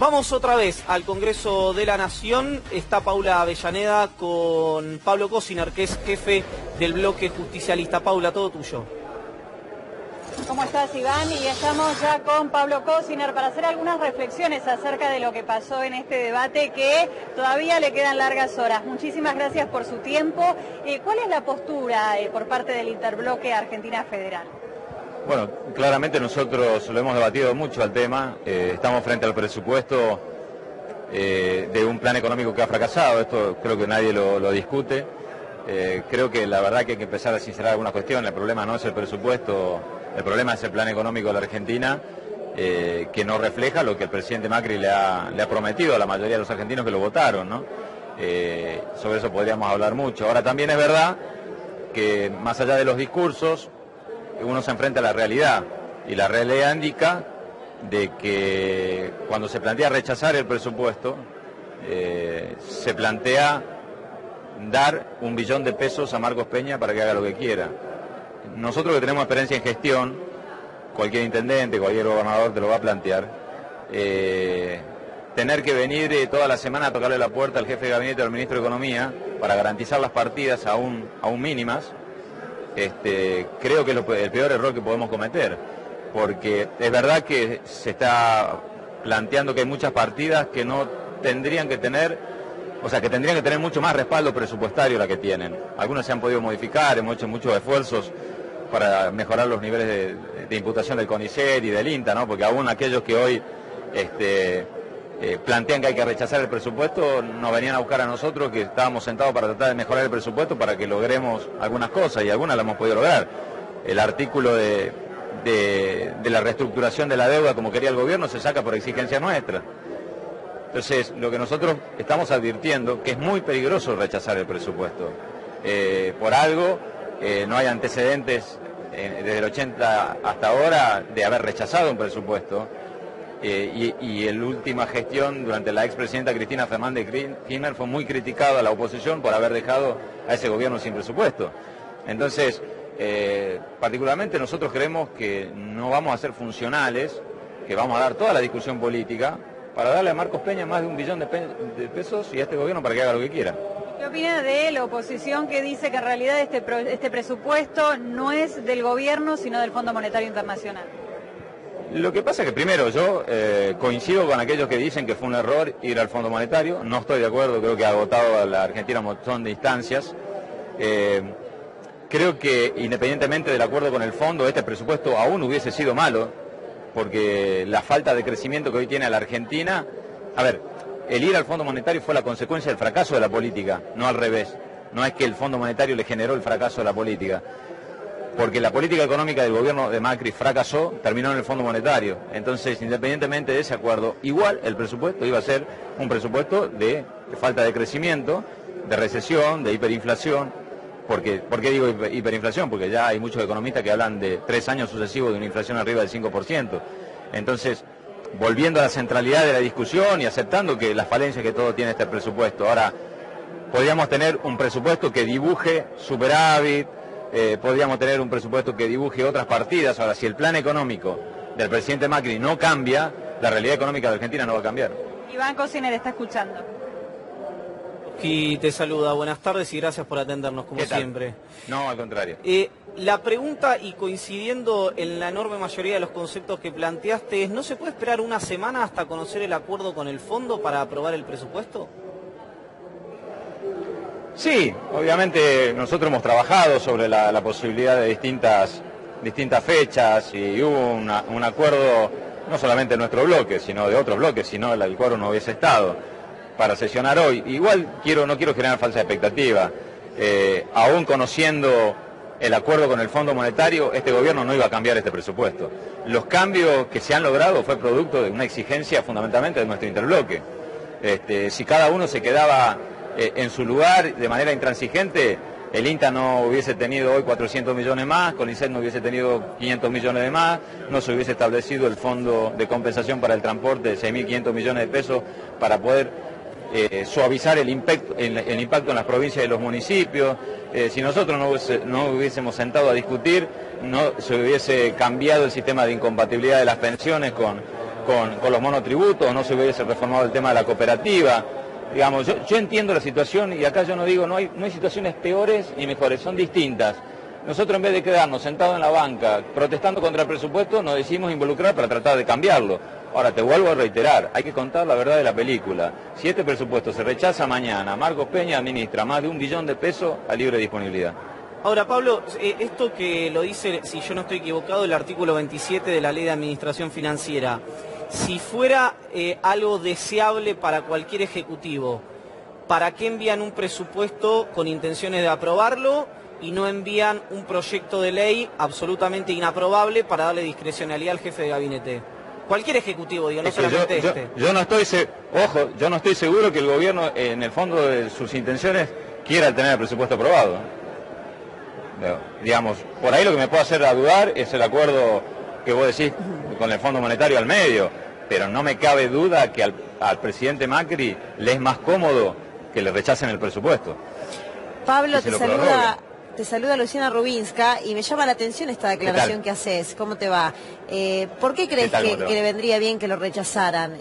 Vamos otra vez al Congreso de la Nación. Está Paula Avellaneda con Pablo Cosiner, que es jefe del bloque justicialista. Paula, todo tuyo. ¿Cómo estás, Iván? Y estamos ya con Pablo Cosiner para hacer algunas reflexiones acerca de lo que pasó en este debate, que todavía le quedan largas horas. Muchísimas gracias por su tiempo. ¿Cuál es la postura por parte del Interbloque Argentina Federal? Bueno, claramente nosotros lo hemos debatido mucho al tema. Estamos frente al presupuesto de un plan económico que ha fracasado. Esto creo que nadie lo discute. Creo que la verdad que hay que empezar a sincerar algunas cuestiones. El problema no es el presupuesto, el problema es el plan económico de la Argentina, que no refleja lo que el presidente Macri le ha prometido a la mayoría de los argentinos que lo votaron, ¿no? Sobre eso podríamos hablar mucho. Ahora, también es verdad que más allá de los discursos, uno se enfrenta a la realidad, y la realidad indica de que cuando se plantea rechazar el presupuesto, se plantea dar $1 billón de pesos a Marcos Peña para que haga lo que quiera. Nosotros que tenemos experiencia en gestión, cualquier intendente, cualquier gobernador te lo va a plantear, tener que venir toda la semana a tocarle la puerta al jefe de gabinete o al ministro de Economía para garantizar las partidas aún mínimas, creo que es el peor error que podemos cometer, porque es verdad que se está planteando que hay muchas partidas que no tendrían que tener, o sea, que tendrían que tener mucho más respaldo presupuestario la que tienen. Algunas se han podido modificar, hemos hecho muchos esfuerzos para mejorar los niveles de imputación del CONICET y del INTA, ¿no? Porque aún aquellos que hoy plantean que hay que rechazar el presupuesto, nos venían a buscar a nosotros, que estábamos sentados para tratar de mejorar el presupuesto para que logremos algunas cosas, y algunas las hemos podido lograr. El artículo de la reestructuración de la deuda, como quería el gobierno, se saca por exigencia nuestra. Entonces, lo que nosotros estamos advirtiendo, que es muy peligroso rechazar el presupuesto. Por algo, no hay antecedentes desde el 80 hasta ahora de haber rechazado un presupuesto. Y la última gestión durante la expresidenta Cristina Fernández de Kirchner fue muy criticada a la oposición por haber dejado a ese gobierno sin presupuesto. Entonces, particularmente nosotros creemos que no vamos a ser funcionales, que vamos a dar toda la discusión política para darle a Marcos Peña más de $1 billón de pesos y a este gobierno para que haga lo que quiera. ¿Qué opina de la oposición que dice que en realidad este presupuesto no es del gobierno, sino del Fondo Monetario Internacional? Lo que pasa es que primero yo coincido con aquellos que dicen que fue un error ir al Fondo Monetario. No estoy de acuerdo, creo que ha agotado a la Argentina un montón de instancias. Creo que independientemente del acuerdo con el fondo, este presupuesto aún hubiese sido malo, porque la falta de crecimiento que hoy tiene la Argentina, a ver, el ir al Fondo Monetario fue la consecuencia del fracaso de la política, no al revés. No es que el Fondo Monetario le generó el fracaso de la política, porque la política económica del gobierno de Macri fracasó, terminó en el Fondo Monetario. Entonces, independientemente de ese acuerdo, igual el presupuesto iba a ser un presupuesto de falta de crecimiento, de recesión, de hiperinflación. ¿Por qué digo hiperinflación? Porque ya hay muchos economistas que hablan de 3 años sucesivos de una inflación arriba del 5%. Entonces, volviendo a la centralidad de la discusión y aceptando que las falencias que todo tiene este presupuesto. Ahora, podríamos tener un presupuesto que dibuje superávit, podríamos tener un presupuesto que dibuje otras partidas. Ahora, si el plan económico del presidente Macri no cambia, la realidad económica de Argentina no va a cambiar. Iván Cosiner está escuchando. Y te saluda, buenas tardes y gracias por atendernos como siempre. No, al contrario. La pregunta, y coincidiendo en la enorme mayoría de los conceptos que planteaste, es: ¿no se puede esperar una semana hasta conocer el acuerdo con el fondo para aprobar el presupuesto? Sí, obviamente nosotros hemos trabajado sobre la posibilidad de distintas fechas, y hubo un acuerdo, no solamente de nuestro bloque, sino de otros bloques, sino el acuerdo no hubiese estado para sesionar hoy. Igual no quiero generar falsa expectativa. Aún conociendo el acuerdo con el Fondo Monetario, este gobierno no iba a cambiar este presupuesto. Los cambios que se han logrado fue producto de una exigencia fundamentalmente de nuestro interbloque. Si cada uno se quedaba en su lugar de manera intransigente, el INTA no hubiese tenido hoy 400 millones más, CONICET no hubiese tenido 500 millones de más, no se hubiese establecido el fondo de compensación para el transporte de 6.500 millones de pesos para poder suavizar el impacto en las provincias y los municipios. Si nosotros no hubiésemos sentado a discutir, no se hubiese cambiado el sistema de incompatibilidad de las pensiones con con los monotributos, no se hubiese reformado el tema de la cooperativa. Digamos, yo entiendo la situación y acá yo no digo, no hay situaciones peores ni mejores, son distintas. Nosotros en vez de quedarnos sentados en la banca protestando contra el presupuesto, nos decidimos involucrar para tratar de cambiarlo. Ahora, te vuelvo a reiterar, hay que contar la verdad de la película. Si este presupuesto se rechaza mañana, Marcos Peña administra más de 1 billón de pesos a libre disponibilidad. Ahora, Pablo, esto que lo dice, si yo no estoy equivocado, el artículo 27 de la Ley de Administración Financiera, si fuera algo deseable para cualquier ejecutivo, ¿para qué envían un presupuesto con intenciones de aprobarlo y no envían un proyecto de ley absolutamente inaprobable para darle discrecionalidad al jefe de gabinete? Cualquier ejecutivo, digo, no solamente este. Yo no estoy seguro que el gobierno, en el fondo de sus intenciones, quiera tener el presupuesto aprobado. Digamos, por ahí lo que me puede hacer dudar es el acuerdo que vos decís con el Fondo Monetario al medio, pero no me cabe duda que al presidente Macri le es más cómodo que le rechacen el presupuesto. Pablo, te saluda Luciana Rubinska y me llama la atención esta declaración que haces. ¿Cómo te va? ¿Por qué crees que le vendría bien que lo rechazaran?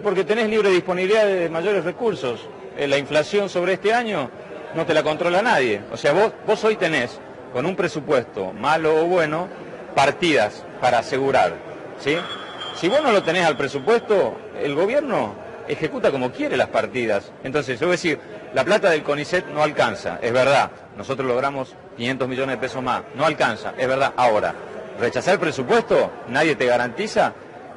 Porque tenés libre disponibilidad de mayores recursos. La inflación sobre este año no te la controla nadie. O sea, vos hoy tenés, con un presupuesto, malo o bueno, partidas para asegurar, ¿sí? Si vos no lo tenés al presupuesto, el gobierno ejecuta como quiere las partidas. Entonces, yo voy a decir, la plata del CONICET no alcanza, es verdad. Nosotros logramos 500 millones de pesos más, no alcanza, es verdad. Ahora, rechazar el presupuesto, nadie te garantiza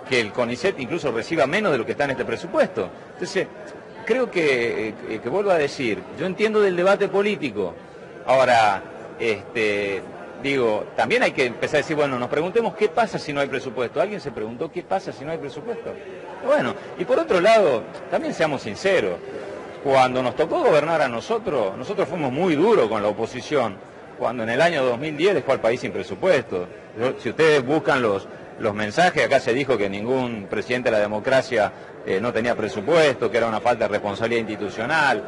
que el CONICET incluso reciba menos de lo que está en este presupuesto. Entonces, creo que vuelvo a decir, yo entiendo del debate político. Ahora, digo, también hay que empezar a decir, bueno, nos preguntemos qué pasa si no hay presupuesto. ¿Alguien se preguntó qué pasa si no hay presupuesto? Bueno, y por otro lado, también seamos sinceros, cuando nos tocó gobernar a nosotros fuimos muy duros con la oposición, cuando en el año 2010 dejó al país sin presupuesto. Si ustedes buscan los mensajes, acá se dijo que ningún presidente de la democracia no tenía presupuesto, que era una falta de responsabilidad institucional.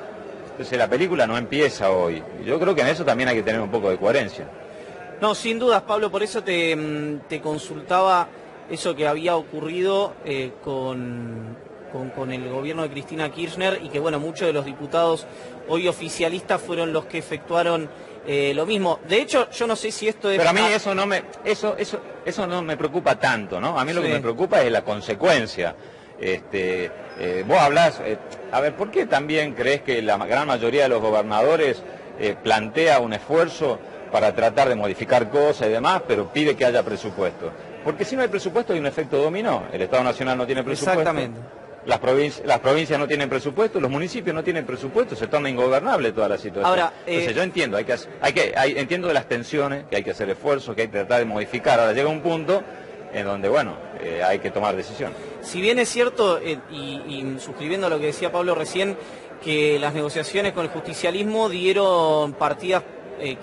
Entonces la película no empieza hoy. Yo creo que en eso también hay que tener un poco de coherencia. No, sin dudas, Pablo, por eso te consultaba eso que había ocurrido con el gobierno de Cristina Kirchner y que, bueno, muchos de los diputados hoy oficialistas fueron los que efectuaron lo mismo. De hecho, yo no sé si esto es... Pero a mí eso no me preocupa tanto, ¿no? A mí lo que me preocupa es la consecuencia. Vos hablás... a ver, ¿por qué también crees que la gran mayoría de los gobernadores plantea un esfuerzo para tratar de modificar cosas y demás, pero pide que haya presupuesto? Porque si no hay presupuesto hay un efecto dominó. El Estado Nacional no tiene presupuesto. Exactamente. Las provincias no tienen presupuesto, los municipios no tienen presupuesto, se torna ingobernable toda la situación. Ahora, entonces yo entiendo, entiendo de las tensiones, que hay que hacer esfuerzos, que hay que tratar de modificar. Ahora llega un punto en donde, bueno, hay que tomar decisiones. Si bien es cierto, y suscribiendo lo que decía Pablo recién, que las negociaciones con el justicialismo dieron partidas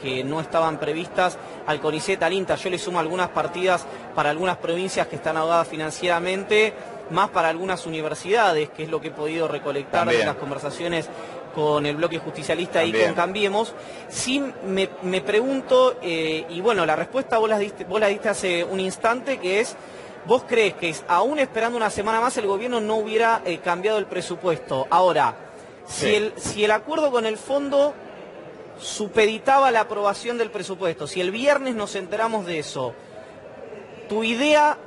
que no estaban previstas al CONICET, al INTA. Yo le sumo algunas partidas para algunas provincias que están ahogadas financieramente, más para algunas universidades, que es lo que he podido recolectar de las conversaciones con el bloque justicialista y con Cambiemos. Sí me pregunto, y bueno, la respuesta vos la diste hace un instante, que es, ¿vos crees que aún esperando una semana más el gobierno no hubiera cambiado el presupuesto? Ahora, si el acuerdo con el fondo supeditaba la aprobación del presupuesto, si el viernes nos enteramos de eso, tu idea,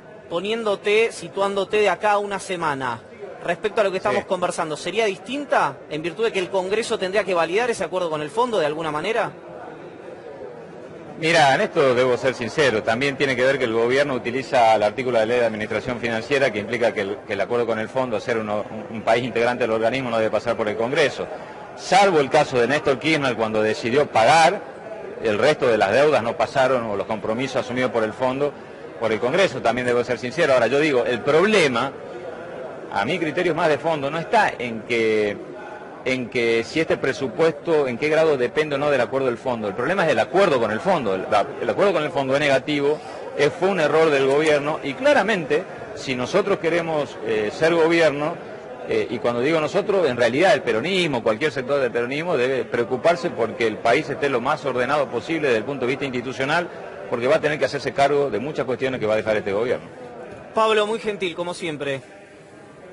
situándote de acá a una semana, respecto a lo que estamos conversando, ¿sería distinta en virtud de que el Congreso tendría que validar ese acuerdo con el fondo de alguna manera? Mira, en esto debo ser sincero, también tiene que ver que el gobierno utiliza el artículo de la Ley de Administración Financiera que implica que el acuerdo con el fondo, ser un país integrante del organismo, no debe pasar por el Congreso. Salvo el caso de Néstor Kirchner, cuando decidió pagar, el resto de las deudas no pasaron, o los compromisos asumidos por el fondo, por el Congreso, también debo ser sincero. Ahora, yo digo, el problema, a mi criterio más de fondo, no está en que si este presupuesto, en qué grado depende o no del acuerdo del fondo. El problema es el acuerdo con el fondo. El acuerdo con el fondo es negativo, fue un error del gobierno, y claramente, si nosotros queremos ser gobierno, y cuando digo nosotros, en realidad el peronismo, cualquier sector del peronismo debe preocuparse porque el país esté lo más ordenado posible desde el punto de vista institucional, porque va a tener que hacerse cargo de muchas cuestiones que va a dejar este gobierno. Pablo, muy gentil, como siempre.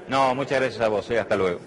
No, muchas gracias a vos, hasta luego.